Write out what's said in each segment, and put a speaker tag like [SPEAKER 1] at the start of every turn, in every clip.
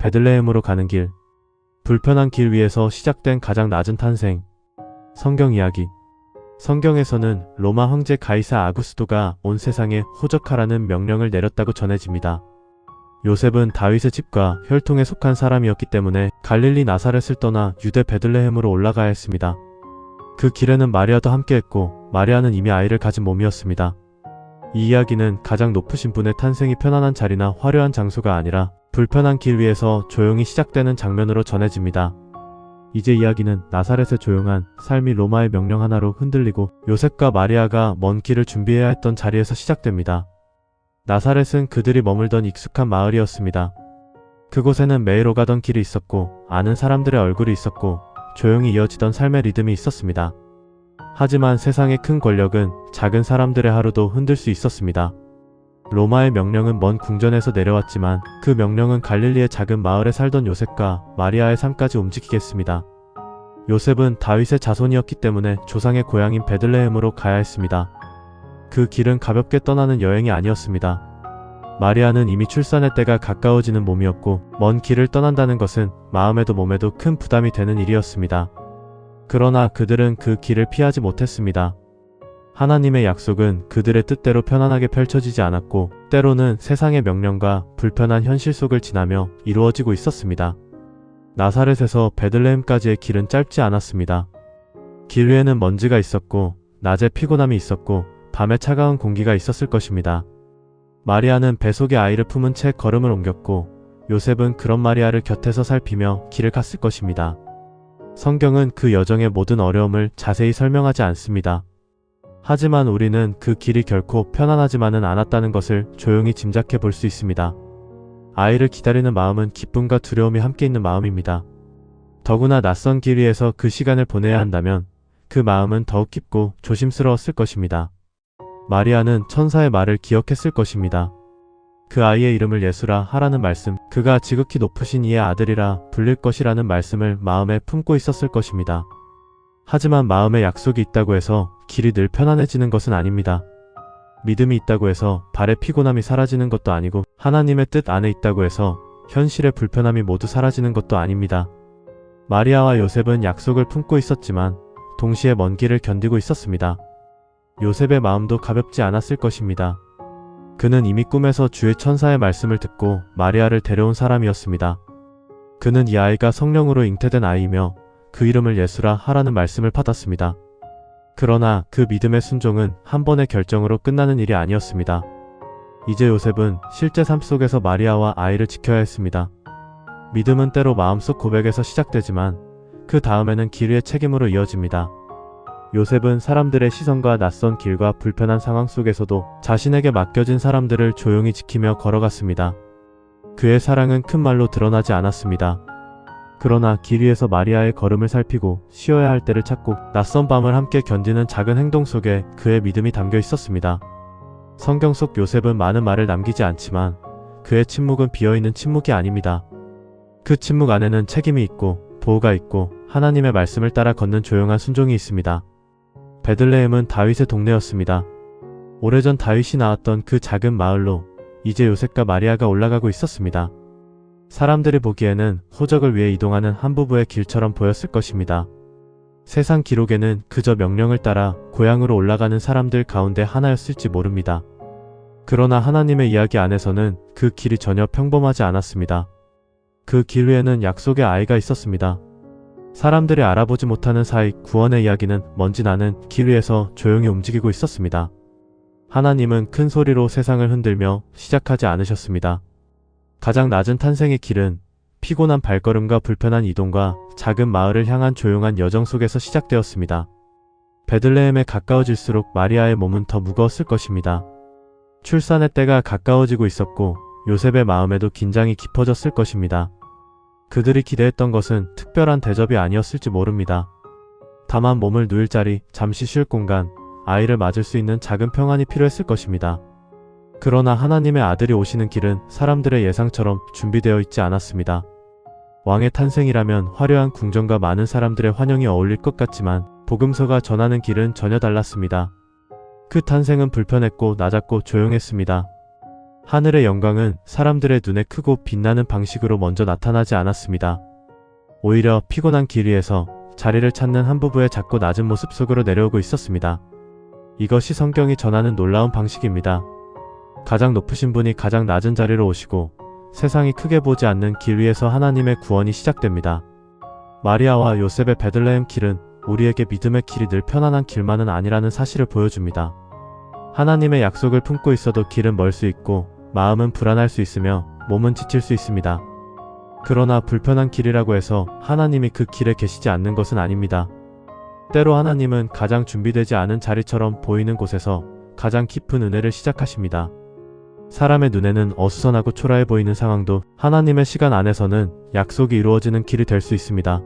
[SPEAKER 1] 베들레헴으로 가는 길. 불편한 길 위에서 시작된 가장 낮은 탄생. 성경 이야기. 성경에서는 로마 황제 가이사 아구스토가 온 세상에 호적하라는 명령을 내렸다고 전해집니다. 요셉은 다윗의 집과 혈통에 속한 사람이었기 때문에 갈릴리 나사렛을 떠나 유대 베들레헴으로 올라가야 했습니다. 그 길에는 마리아도 함께했고 마리아는 이미 아이를 가진 몸이었습니다. 이 이야기는 가장 높으신 분의 탄생이 편안한 자리나 화려한 장소가 아니라 불편한 길 위에서 조용히 시작되는 장면으로 전해집니다. 이제 이야기는 나사렛의 조용한 삶이 로마의 명령 하나로 흔들리고 요셉과 마리아가 먼 길을 준비해야 했던 자리에서 시작됩니다. 나사렛은 그들이 머물던 익숙한 마을이었습니다. 그곳에는 매일 오가던 길이 있었고 아는 사람들의 얼굴이 있었고 조용히 이어지던 삶의 리듬이 있었습니다. 하지만 세상의 큰 권력은 작은 사람들의 하루도 흔들 수 있었습니다. 로마의 명령은 먼 궁전에서 내려왔지만 그 명령은 갈릴리의 작은 마을에 살던 요셉과 마리아의 삶까지 움직이겠습니다. 요셉은 다윗의 자손이었기 때문에 조상의 고향인 베들레헴으로 가야 했습니다. 그 길은 가볍게 떠나는 여행이 아니었습니다. 마리아는 이미 출산의 때가 가까워지는 몸이었고 먼 길을 떠난다는 것은 마음에도 몸에도 큰 부담이 되는 일이었습니다. 그러나 그들은 그 길을 피하지 못했습니다. 하나님의 약속은 그들의 뜻대로 편안하게 펼쳐지지 않았고 때로는 세상의 명령과 불편한 현실 속을 지나며 이루어지고 있었습니다. 나사렛에서 베들레헴까지의 길은 짧지 않았습니다. 길 위에는 먼지가 있었고 낮에 피곤함이 있었고 밤에 차가운 공기가 있었을 것입니다. 마리아는 배 속에 아이를 품은 채 걸음을 옮겼고 요셉은 그런 마리아를 곁에서 살피며 길을 갔을 것입니다. 성경은 그 여정의 모든 어려움을 자세히 설명하지 않습니다. 하지만 우리는 그 길이 결코 편안하지만은 않았다는 것을 조용히 짐작해 볼 수 있습니다. 아이를 기다리는 마음은 기쁨과 두려움이 함께 있는 마음입니다. 더구나 낯선 길 위에서 그 시간을 보내야 한다면 그 마음은 더욱 깊고 조심스러웠을 것입니다. 마리아는 천사의 말을 기억했을 것입니다. 그 아이의 이름을 예수라 하라는 말씀, 그가 지극히 높으신 이의 아들이라 불릴 것이라는 말씀을 마음에 품고 있었을 것입니다. 하지만 마음에 약속이 있다고 해서 길이 늘 편안해지는 것은 아닙니다. 믿음이 있다고 해서 발의 피곤함이 사라지는 것도 아니고 하나님의 뜻 안에 있다고 해서 현실의 불편함이 모두 사라지는 것도 아닙니다. 마리아와 요셉은 약속을 품고 있었지만 동시에 먼 길을 견디고 있었습니다. 요셉의 마음도 가볍지 않았을 것입니다. 그는 이미 꿈에서 주의 천사의 말씀을 듣고 마리아를 데려온 사람이었습니다. 그는 이 아이가 성령으로 잉태된 아이이며 그 이름을 예수라 하라는 말씀을 받았습니다. 그러나 그 믿음의 순종은 한 번의 결정으로 끝나는 일이 아니었습니다. 이제 요셉은 실제 삶 속에서 마리아와 아이를 지켜야 했습니다. 믿음은 때로 마음속 고백에서 시작되지만 그 다음에는 길 위의 책임으로 이어집니다. 요셉은 사람들의 시선과 낯선 길과 불편한 상황 속에서도 자신에게 맡겨진 사람들을 조용히 지키며 걸어갔습니다. 그의 사랑은 큰 말로 드러나지 않았습니다. 그러나 길 위에서 마리아의 걸음을 살피고 쉬어야 할 때를 찾고 낯선 밤을 함께 견디는 작은 행동 속에 그의 믿음이 담겨 있었습니다. 성경 속 요셉은 많은 말을 남기지 않지만 그의 침묵은 비어있는 침묵이 아닙니다. 그 침묵 안에는 책임이 있고 보호가 있고 하나님의 말씀을 따라 걷는 조용한 순종이 있습니다. 베들레헴은 다윗의 동네였습니다. 오래전 다윗이 나왔던 그 작은 마을로 이제 요셉과 마리아가 올라가고 있었습니다. 사람들이 보기에는 호적을 위해 이동하는 한 부부의 길처럼 보였을 것입니다. 세상 기록에는 그저 명령을 따라 고향으로 올라가는 사람들 가운데 하나였을지 모릅니다. 그러나 하나님의 이야기 안에서는 그 길이 전혀 평범하지 않았습니다. 그 길 위에는 약속의 아이가 있었습니다. 사람들이 알아보지 못하는 사이 구원의 이야기는 먼지 나는 길 위에서 조용히 움직이고 있었습니다. 하나님은 큰 소리로 세상을 흔들며 시작하지 않으셨습니다. 가장 낮은 탄생의 길은 피곤한 발걸음과 불편한 이동과 작은 마을을 향한 조용한 여정 속에서 시작되었습니다. 베들레헴에 가까워질수록 마리아의 몸은 더 무거웠을 것입니다. 출산의 때가 가까워지고 있었고 요셉의 마음에도 긴장이 깊어졌을 것입니다. 그들이 기대했던 것은 특별한 대접이 아니었을지 모릅니다. 다만 몸을 누일 자리, 잠시 쉴 공간, 아이를 맞을 수 있는 작은 평안이 필요했을 것입니다. 그러나 하나님의 아들이 오시는 길은 사람들의 예상처럼 준비되어 있지 않았습니다. 왕의 탄생이라면 화려한 궁전과 많은 사람들의 환영이 어울릴 것 같지만 복음서가 전하는 길은 전혀 달랐습니다. 그 탄생은 불편했고 낮았고 조용했습니다. 하늘의 영광은 사람들의 눈에 크고 빛나는 방식으로 먼저 나타나지 않았습니다. 오히려 피곤한 길 위에서 자리를 찾는 한 부부의 작고 낮은 모습 속으로 내려오고 있었습니다. 이것이 성경이 전하는 놀라운 방식입니다. 가장 높으신 분이 가장 낮은 자리로 오시고 세상이 크게 보지 않는 길 위에서 하나님의 구원이 시작됩니다. 마리아와 요셉의 베들레헴 길은 우리에게 믿음의 길이 늘 편안한 길만은 아니라는 사실을 보여줍니다. 하나님의 약속을 품고 있어도 길은 멀 수 있고 마음은 불안할 수 있으며 몸은 지칠 수 있습니다. 그러나 불편한 길이라고 해서 하나님이 그 길에 계시지 않는 것은 아닙니다. 때로 하나님은 가장 준비되지 않은 자리처럼 보이는 곳에서 가장 깊은 은혜를 시작하십니다. 사람의 눈에는 어수선하고 초라해 보이는 상황도 하나님의 시간 안에서는 약속이 이루어지는 길이 될 수 있습니다.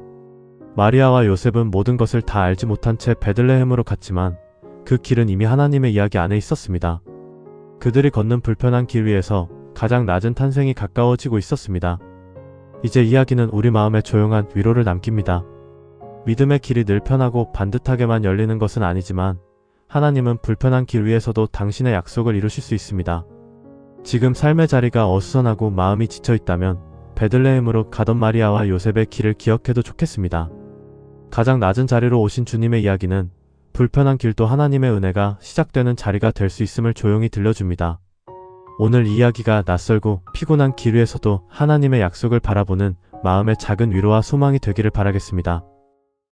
[SPEAKER 1] 마리아와 요셉은 모든 것을 다 알지 못한 채 베들레헴으로 갔지만 그 길은 이미 하나님의 이야기 안에 있었습니다. 그들이 걷는 불편한 길 위에서 가장 낮은 탄생이 가까워지고 있었습니다. 이제 이야기는 우리 마음에 조용한 위로를 남깁니다. 믿음의 길이 늘 편하고 반듯하게만 열리는 것은 아니지만 하나님은 불편한 길 위에서도 당신의 약속을 이루실 수 있습니다. 지금 삶의 자리가 어수선하고 마음이 지쳐있다면 베들레헴으로 가던 마리아와 요셉의 길을 기억해도 좋겠습니다. 가장 낮은 자리로 오신 주님의 이야기는 불편한 길도 하나님의 은혜가 시작되는 자리가 될 수 있음을 조용히 들려줍니다. 오늘 이 이야기가 낯설고 피곤한 길 위에서도 하나님의 약속을 바라보는 마음의 작은 위로와 소망이 되기를 바라겠습니다.